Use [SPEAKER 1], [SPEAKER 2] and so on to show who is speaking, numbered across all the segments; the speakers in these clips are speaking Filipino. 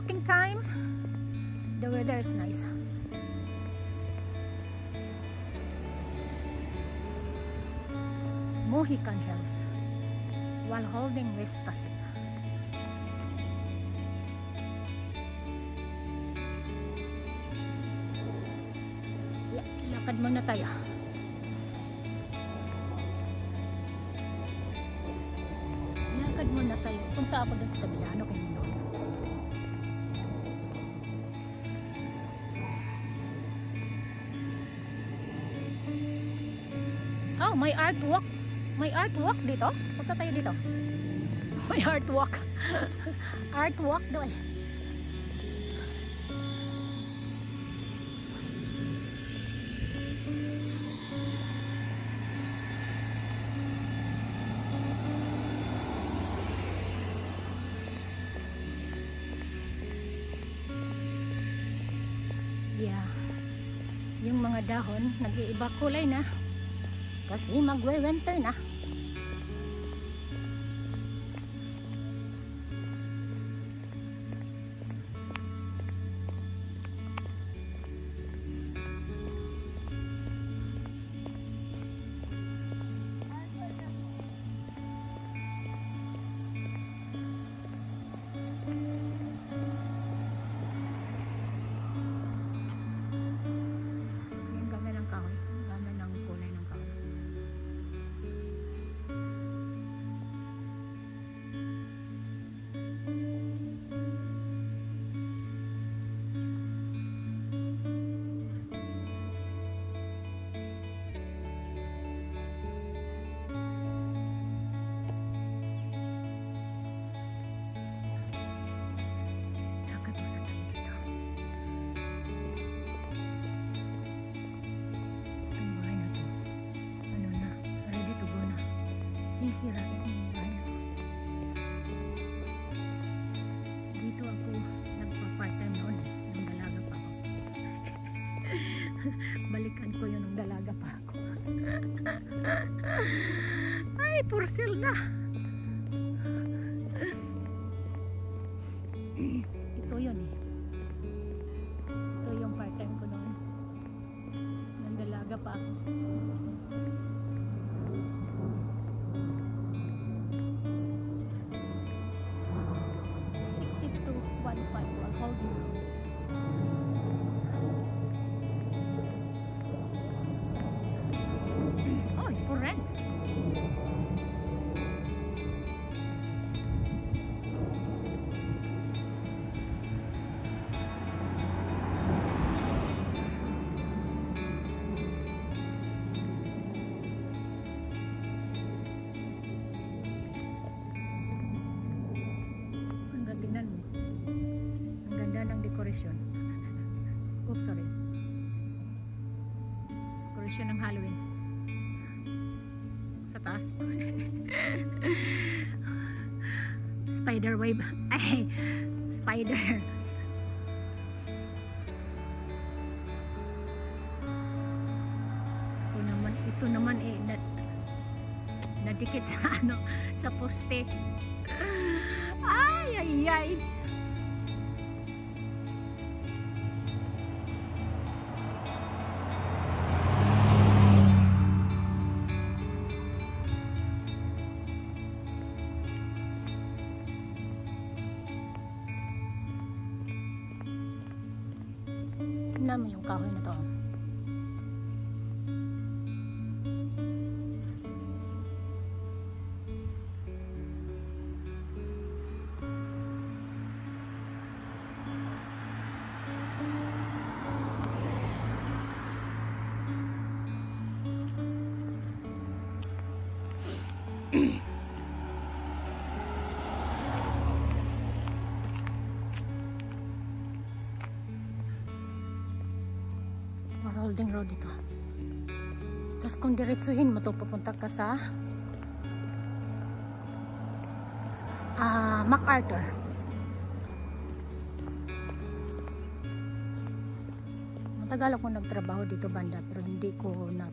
[SPEAKER 1] walking time. The weather is nice. Mohican Hills while holding West Pasig. Lakad muna tayo. Lakad muna tayo. Punta ako doon sa kabila. Ano kayo doon? Oh, may artwork. May artwork dito. Punta tayo dito. May artwork. Artwork doon. Yeah. Yung mga dahon nag-iiba kulay na kasi magwe-winter na. Sisirain yung bahay na to. Dito ako nagpa-part-time noon nung dalaga pa ako. Balikan ko yun nung dalaga pa ako. Ay, for sale na. Ito yun eh. Ito yung part-time ko noon nung dalaga pa ako. Oh, it's for rent. Tingnan mo. Ang ganda ng decoration. Oops, sorry. Decoration ng Halloween. Sa taas. Spider wave. Ay, spider. Ito naman eh nadikit sa ano, sa poste. Ay, ay, ay. Naman yung kahoy na to. Holding road ito. Tapos kung diretsuhin mo to, papunta ka sa MacArthur. Matagal ako nagtrabaho dito banda, pero hindi ko na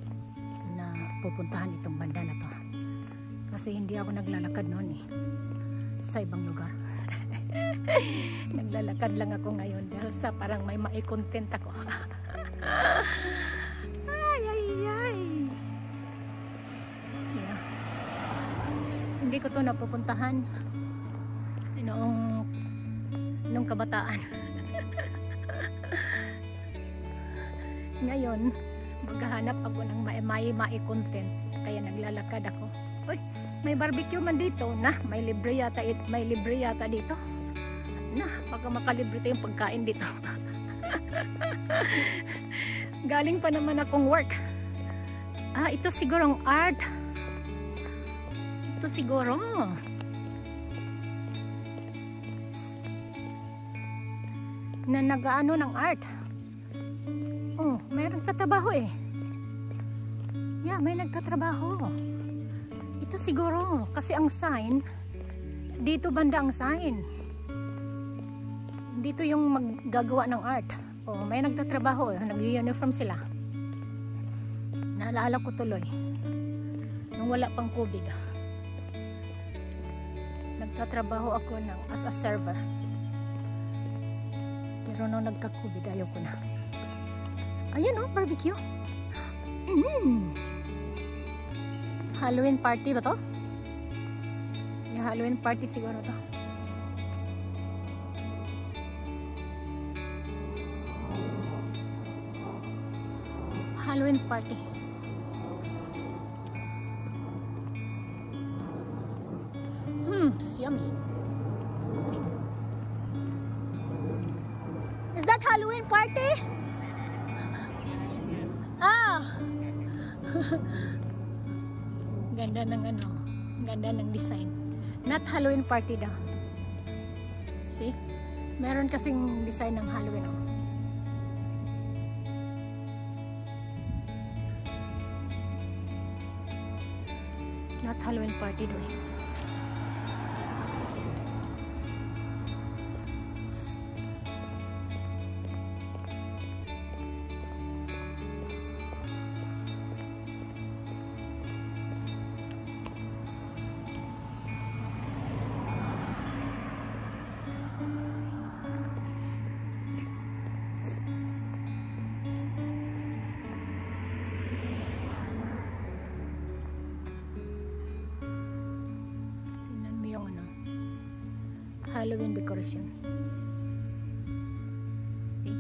[SPEAKER 1] pupuntahan itong banda na to. Kasi hindi ako naglalakad noon eh. Sa ibang lugar. Naglalakad lang ako ngayon dahil sa parang may mai-content ako. Ay, ay, ay. Yeah. Hindi ko to napupuntahan noong kabataan. Ngayon, maghahanap ako ng mai-content. Kaya naglalakad ako. Uy, may barbecue man dito. Na, may libre yata dito. Na, baka makalibre tayong pagkain dito. Galing pa naman akong work. Ah, ito siguro ang art. Ito siguro. Na nag-ano ng art. Oh, may nagtatrabaho eh. Yeah, may nagtatrabaho. Ito siguro kasi ang sign dito banda ang sign. Dito yung maggagawa ng art. Oh, may nagtatrabaho, nag-uniform sila. Naalala ko tuloy nung wala pang COVID. Nagtatrabaho ako as a server. Pero nung nagka-COVID, ayaw ko na. Ayan oh, barbecue. Halloween party ba to? Yeah, Halloween party siguro to. Halloween party. It's yummy. Is that Halloween party? Ah! Ganda ng ganda ng design. Not Halloween party daw. See? Meron kasing design ng Halloween. Oh. Not Halloween party daw eh. Halloween decoration. See?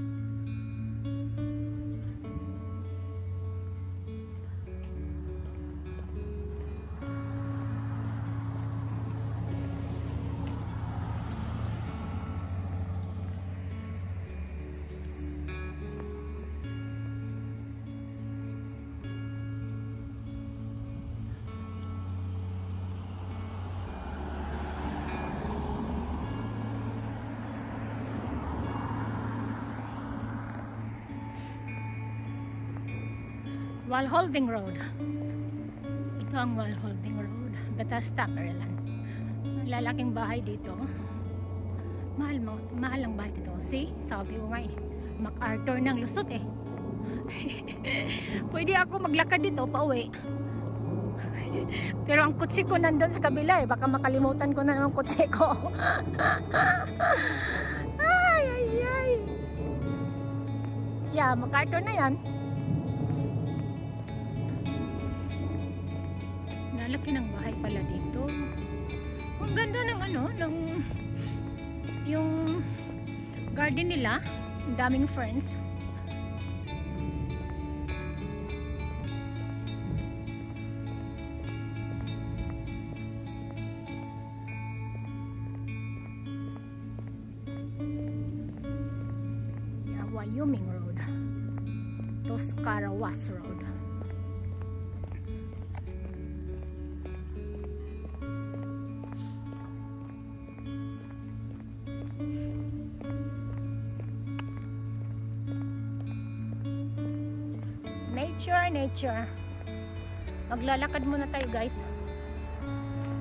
[SPEAKER 1] Walholding Road. Ito ang Walholding Road, Bethesda, Maryland. Lalaking bahay dito. Mahal ang bahay dito. See? Sabi ko nga eh. MacArthur ng Lusot eh. Pwede ako maglakad dito pauwi. Pero ang kutsi ko nandun sa kabila eh. Baka makalimutan ko na naman kutsi ko. Ay, ay, ay. Yeah, MacArthur na yan. Laki ng bahay pala dito. Ang ganda ng yung garden nila. Ang daming ferns. Yeah, Wyoming Road. Tuscarawas Road. Nature. Maglalakad muna tayo guys.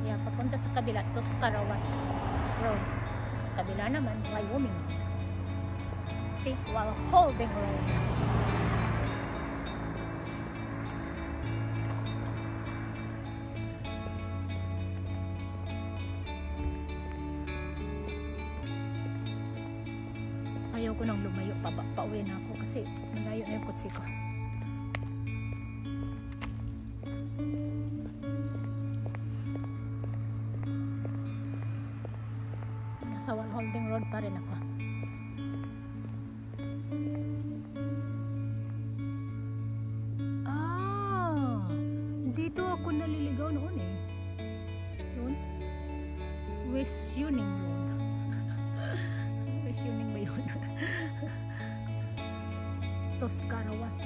[SPEAKER 1] Yeah, papunta sa kabila, Tuscarawas Road. Sa kabila naman, Wyoming. Walholding Road. ayaw ko nang lumayo, pauwi na ako kasi malayo na yung kutsi ko. Nasa Wall Holding Road pa rin ako. Dito ako naliligaw noon eh. Yun? West Yuning Road. West Yuning ba yun? Toscarawas.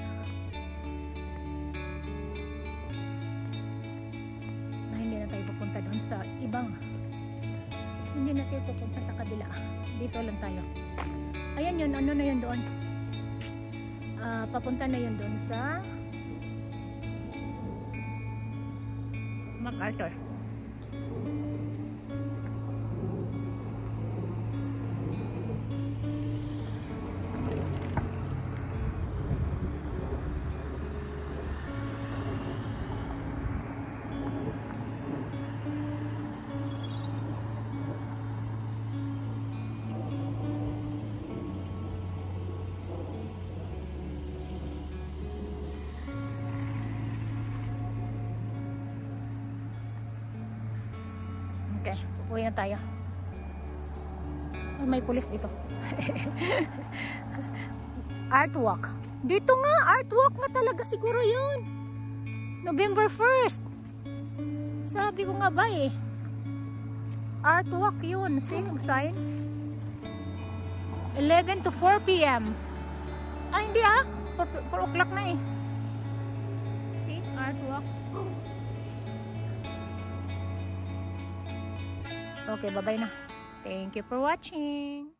[SPEAKER 1] Na hindi na tayo pupunta doon sa ibang. Hindi na tayo pupunta sa kabila. Dito lang tayo. Ayan yun. Ano na yun doon? Papunta na yun doon sa MacArthur. Okay, uwi na tayo. Ay, may pulis dito. Artwalk. Dito nga, artwalk nga talaga siguro yun. November 1st. Sabi ko nga ba eh. Artwalk yun. See, sign. 11 to 4 p.m. Ay, hindi 4 o'clock na eh. See, artwalk. Okay, bye-bye na. Thank you for watching.